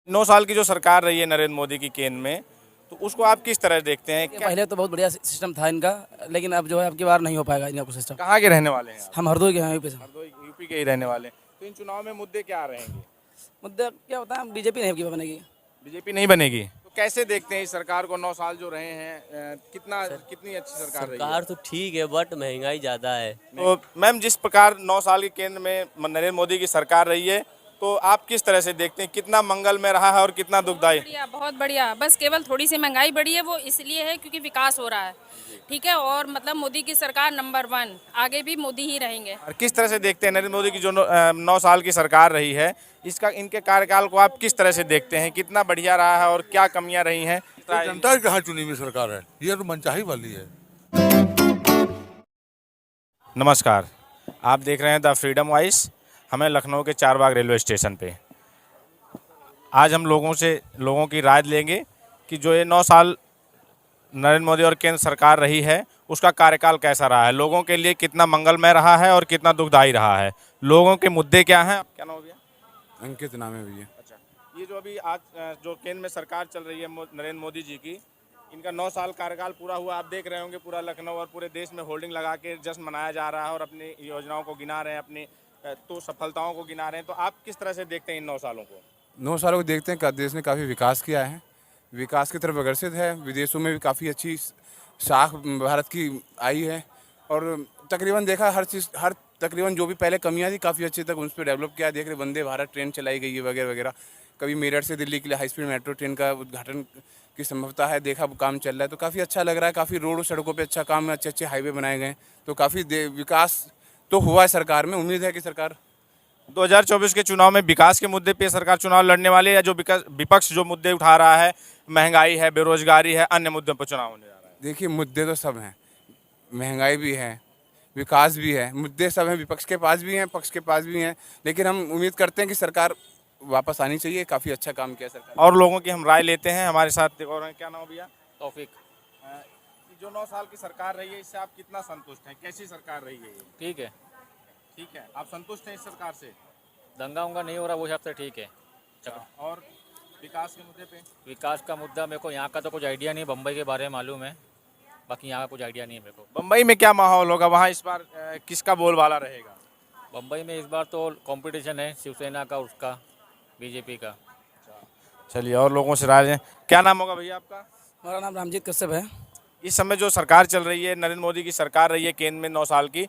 9 साल की जो सरकार रही है नरेंद्र मोदी की केंद्र में, तो उसको आप किस तरह देखते हैं? पहले तो बहुत बढ़िया सिस्टम था इनका, लेकिन अब जो है अब की बार नहीं हो पाएगा इनका कुछ सिस्टम। कहाँ के रहने वाले हैं आप? हम हरदोई के हैं यूपी से। हरदोई यूपी के ही रहने वाले हैं। तो इन चुनाव में मुद्दे क्या रहेंगे? मुद्दा क्या होता है, बीजेपी नहीं की बनेगी। बीजेपी नहीं बनेगी तो कैसे देखते हैं इस सरकार को? 9 साल जो रहे हैं, कितनी अच्छी सरकार रही है? सरकार तो ठीक है बट महंगाई ज़्यादा है। तो मैम, जिस प्रकार 9 साल के केंद्र में नरेंद्र मोदी की सरकार रही है, तो आप किस तरह से देखते हैं? कितना मंगल में रहा है और कितना दुखदायी? बढ़िया, बहुत बढ़िया। बस केवल थोड़ी सी महंगाई बढ़ी है, वो इसलिए है क्योंकि विकास हो रहा है। ठीक है, और मतलब मोदी की सरकार नंबर 1, आगे भी मोदी ही रहेंगे। और किस तरह से देखते हैं नरेंद्र मोदी की जो 9 साल की सरकार रही है, इनके कार्यकाल को आप किस तरह से देखते हैं? कितना बढ़िया रहा है और क्या कमियां रही हैं? ये जनता की कहाँ चुनी हुई सरकार है, ये तो मनचाही वाली है। नमस्कार, आप देख रहे हैं द फ्रीडम वॉइस। हमें लखनऊ के चारबाग रेलवे स्टेशन पे आज हम लोगों की राय लेंगे कि जो ये 9 साल नरेंद्र मोदी और केंद्र सरकार रही है, उसका कार्यकाल कैसा रहा है, लोगों के लिए कितना मंगलमय रहा है और कितना दुखदायी रहा है, लोगों के मुद्दे क्या हैं। क्या नाम हो गया? अंकित नाम है भैया। अच्छा, ये जो अभी आज जो केंद्र में सरकार चल रही है नरेंद्र मोदी जी की, इनका 9 साल कार्यकाल पूरा हुआ। आप देख रहे होंगे पूरा लखनऊ और पूरे देश में होल्डिंग लगा के जश्न मनाया जा रहा है और अपनी योजनाओं को गिना रहे हैं, अपनी तो सफलताओं को गिना रहे हैं। तो आप किस तरह से देखते हैं इन 9 सालों को? 9 सालों को देखते हैं, देश ने काफ़ी विकास किया है, विकास की तरफ अग्रसर है। विदेशों में भी काफ़ी अच्छी साख भारत की आई है और तकरीबन देखा हर तकरीबन जो भी पहले कमियां थी काफ़ी अच्छे तक उन पर डेवलप किया। देख रहे वंदे भारत ट्रेन चलाई गई है वगैरह वगैरह। कभी मेरठ से दिल्ली के लिए हाई स्पीड मेट्रो ट्रेन का उद्घाटन की संभवता है, देखा काम चल रहा है तो काफ़ी अच्छा लग रहा है। काफ़ी रोड सड़कों पे अच्छा काम है, अच्छे अच्छे हाईवे बनाए गए, तो काफ़ी विकास तो हुआ है सरकार में। उम्मीद है कि सरकार 2024 के चुनाव में विकास के मुद्दे पे सरकार चुनाव लड़ने वाली है, या जो विपक्ष जो मुद्दे उठा रहा है, महंगाई है, बेरोजगारी है, अन्य मुद्दों पर चुनाव होने जा रहा है? देखिए मुद्दे तो सब हैं, महंगाई भी है, विकास भी है, मुद्दे सब हैं, विपक्ष के पास भी हैं, पक्ष के पास भी हैं, लेकिन हम उम्मीद करते हैं कि सरकार वापस आनी चाहिए। काफ़ी अच्छा काम किया सरकार। और लोगों की हम राय लेते हैं। हमारे साथ और हैं। क्या नाम है भैया? तौफीक। जो 9 साल की सरकार रही है, इससे आप कितना संतुष्ट हैं? कैसी सरकार रही है ये? ठीक है, ठीक है, आप संतुष्ट हैं इस सरकार से? दंगा उंगा नहीं हो रहा, वो हिसाब से ठीक है। और विकास के मुद्दे पे? विकास का मुद्दा मेरे को यहाँ का तो कुछ आइडिया नहीं, बम्बई के बारे में मालूम है, बाकी यहाँ का कुछ आइडिया नहीं है मेरे को। बम्बई में क्या माहौल होगा? वहाँ इस बार किसका बोलबाला रहेगा? बम्बई में इस बार तो कंपटीशन है शिवसेना का, उसका बीजेपी का। चलिए, और लोगों से राय लें। क्या नाम होगा भैया आपका? हमारा नाम रामजीत कश्यप है। इस समय जो सरकार चल रही है, नरेंद्र मोदी की सरकार रही है केंद्र में 9 साल की,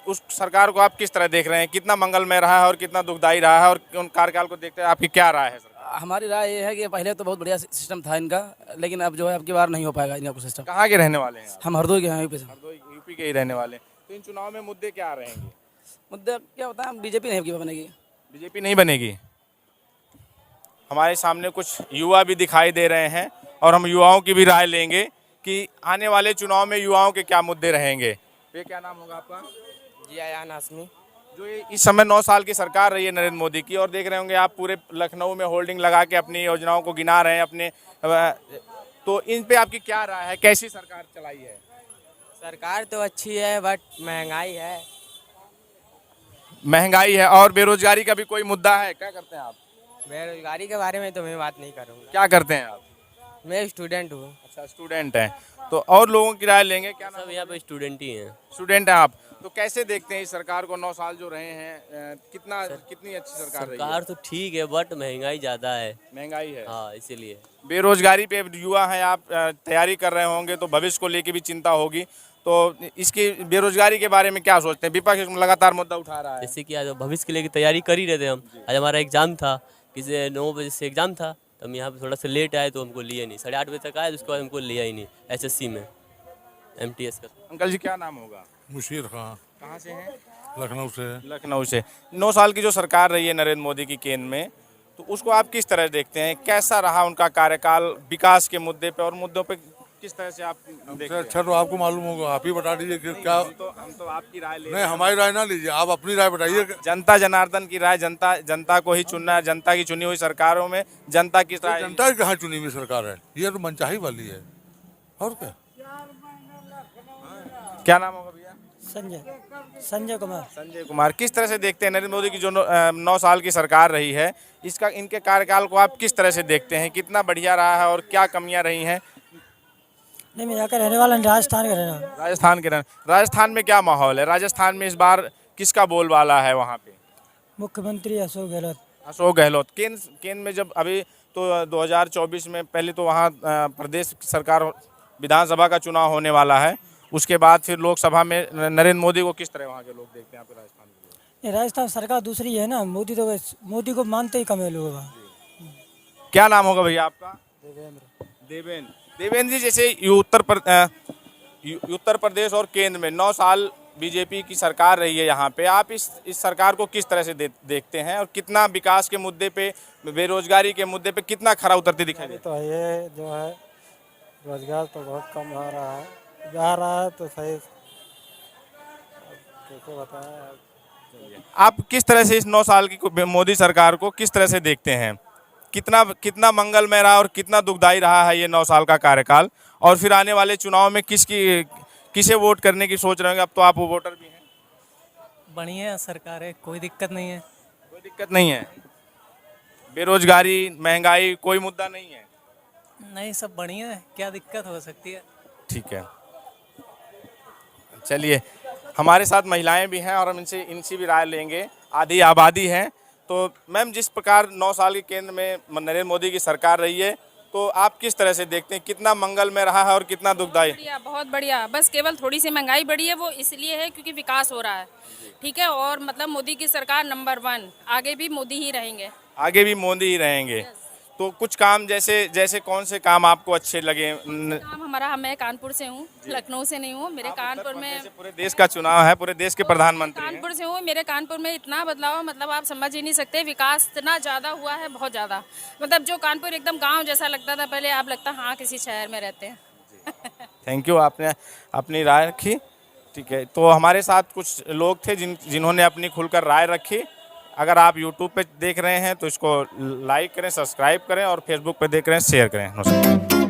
उस सरकार को आप किस तरह देख रहे हैं? कितना मंगलमय रहा है और कितना दुखदायी रहा है, और उन कार्यकाल को देखते हैं आपकी क्या राय है सर? हमारी राय ये है कि पहले तो बहुत बढ़िया सिस्टम था इनका, लेकिन अब जो है अब की बार नहीं हो पाएगा इनका कुछ सिस्टम। कहाँ के रहने वाले हैं आप? हम हरदोई के हैं यूपी से। हरदोई यूपी के ही रहने वाले हैं। तो इन चुनाव में मुद्दे क्या रहेंगे? मुद्दा क्या होता है, बीजेपी नहीं की बनेगी। बीजेपी नहीं बनेगी। हमारे सामने कुछ युवा भी दिखाई दे रहे हैं और हम युवाओं की भी राय लेंगे कि आने वाले चुनाव में युवाओं के क्या मुद्दे रहेंगे। ये क्या नाम होगा आपका? जी आयान हाशमी। जो ये इस समय 9 साल की सरकार रही है नरेंद्र मोदी की, और देख रहे होंगे आप पूरे लखनऊ में होल्डिंग लगा के अपनी योजनाओं को गिना रहे हैं अपने, तो इन पे आपकी क्या राय है? कैसी सरकार चलाई है? सरकार तो अच्छी है बट महंगाई है। महंगाई है और बेरोजगारी का भी कोई मुद्दा है? क्या करते हैं आप? बेरोजगारी के बारे में तो मैं बात नहीं करूँगा। क्या करते हैं आप? मैं स्टूडेंट हूँ। अच्छा, स्टूडेंट हैं। तो और लोगों की राय लेंगे। क्या नाम? सब यहाँ पे स्टूडेंट ही हैं। स्टूडेंट हैं आप। तो कैसे देखते हैं इस सरकार को? 9 साल जो रहे हैं, कितनी अच्छी सरकार रही है? सरकार तो ठीक है बट महंगाई ज़्यादा है। महंगाई है, हाँ इसीलिए। बेरोजगारी पे युवा हैं आप, तैयारी कर रहे होंगे तो भविष्य को लेके भी चिंता होगी। तो इसकी बेरोजगारी के बारे में क्या सोचते हैं? विपक्ष लगातार मुद्दा उठा रहा है। जैसे कि आज भविष्य के लिए की तैयारी कर ही रहे थे हम। आज हमारा एग्ज़ाम था, किसी 9 बजे से एग्ज़ाम था, तो हम यहाँ पे थोड़ा सा लेट आए तो हमको लिया नहीं। 8:30 बजे तक आए तो उसके बाद हमको लिया ही नहीं एसएससी में एमटीएस का। अंकल जी, क्या नाम होगा? मुशीर खां, कहाँ से हैं? लखनऊ से। लखनऊ से। 9 साल की जो सरकार रही है नरेंद्र मोदी की केंद्र में, तो उसको आप किस तरह देखते हैं? कैसा रहा उनका कार्यकाल विकास के मुद्दे पे और मुद्दों पे? किस तरह से आप देखते हैं? अच्छा तो आपको मालूम होगा, आप ही बता दीजिए कि क्या। हम तो आपकी राय ले नहीं, हमारी राय ना लीजिए, आप अपनी राय बताइए। जनता जनार्दन की राय, जनता को ही चुनना है। जनता की चुनी हुई सरकारों में जनता की राय। जनता की कहाँ चुनी हुई सरकार है, ये तो मनचाही वाली है। और क्या? क्या नाम होगा भैया? संजय कुमार। संजय कुमार, किस तरह से देखते हैं नरेंद्र मोदी की जो 9 साल की सरकार रही है, इसका इनके कार्यकाल को आप किस तरह से देखते हैं? कितना बढ़िया रहा है और क्या कमियां रही हैं? नहीं, मैं यहाँ का रहने वाला नहीं, राजस्थान का रहने वाला। राजस्थान में क्या माहौल है? राजस्थान में इस बार किसका बोलबाला है वहाँ पे? मुख्यमंत्री अशोक गहलोत। अशोक गहलोत। केंद्र में जब अभी तो 2024 में पहले तो वहाँ प्रदेश सरकार विधानसभा का चुनाव होने वाला है, उसके बाद फिर लोकसभा में नरेंद्र मोदी को किस तरह वहाँ के लोग देखते हैं आपके राजस्थान के लोग? ये राजस्थान सरकार दूसरी है ना, मोदी को मानते ही कम है लोग। क्या नाम होगा भैया आपका? देवेंद्र। देवेंद्र जी, जैसे उत्तर प्रदेश और केंद्र में 9 साल बीजेपी की सरकार रही है यहाँ पे, आप इस सरकार को किस तरह से देखते हैं और कितना विकास के मुद्दे पे, बेरोजगारी के मुद्दे पे कितना खरा उतरते दिखाई देता तो ये जो है रोजगार तो बहुत कम हो रहा है, जा रहा है तो सही कैसे बताएं। आप किस तरह से इस 9 साल की मोदी सरकार को किस तरह से देखते हैं? कितना मंगलमय रहा और कितना दुखदाई रहा है ये 9 साल का कार्यकाल? और फिर आने वाले चुनाव में किसे वोट करने की सोच रहे हैं? अब तो आप वोटर भी हैं। बढ़िया सरकार है, कोई दिक्कत नहीं है। कोई दिक्कत नहीं है? बेरोजगारी, महंगाई, कोई मुद्दा नहीं है? नहीं, सब बढ़िया है, क्या दिक्कत हो सकती है। ठीक है, चलिए, हमारे साथ महिलाएं भी हैं और हम इनसे भी राय लेंगे। आधी आबादी है। तो मैम, जिस प्रकार 9 साल के केंद्र में नरेंद्र मोदी की सरकार रही है, तो आप किस तरह से देखते हैं? कितना मंगल में रहा है और कितना दुखदाई? बढ़िया, बहुत बढ़िया। बस केवल थोड़ी सी महंगाई बढ़ी है, वो इसलिए है क्योंकि विकास हो रहा है। ठीक है, और मतलब मोदी की सरकार नंबर 1, आगे भी मोदी ही रहेंगे। आगे भी मोदी ही रहेंगे। तो कुछ काम जैसे कौन से काम आपको अच्छे लगे? काम हमारा, मैं कानपुर से हूँ, लखनऊ से नहीं हूँ। मेरे कानपुर में पूरे देश का चुनाव है, पूरे देश के प्रधानमंत्री हैं। कानपुर से हूँ। मेरे कानपुर में इतना बदलाव, मतलब आप समझ ही नहीं सकते। विकास इतना ज़्यादा हुआ है, बहुत ज़्यादा। मतलब जो कानपुर एकदम गांव जैसा लगता था पहले, आप लगता हाँ किसी शहर में रहते हैं। थैंक यू, आपने अपनी राय रखी। ठीक है, तो हमारे साथ कुछ लोग थे जिन्होंने अपनी खुलकर राय रखी। अगर आप YouTube पे देख रहे हैं तो इसको लाइक करें, सब्सक्राइब करें और Facebook पे देख रहे हैं शेयर करें। नमस्कार।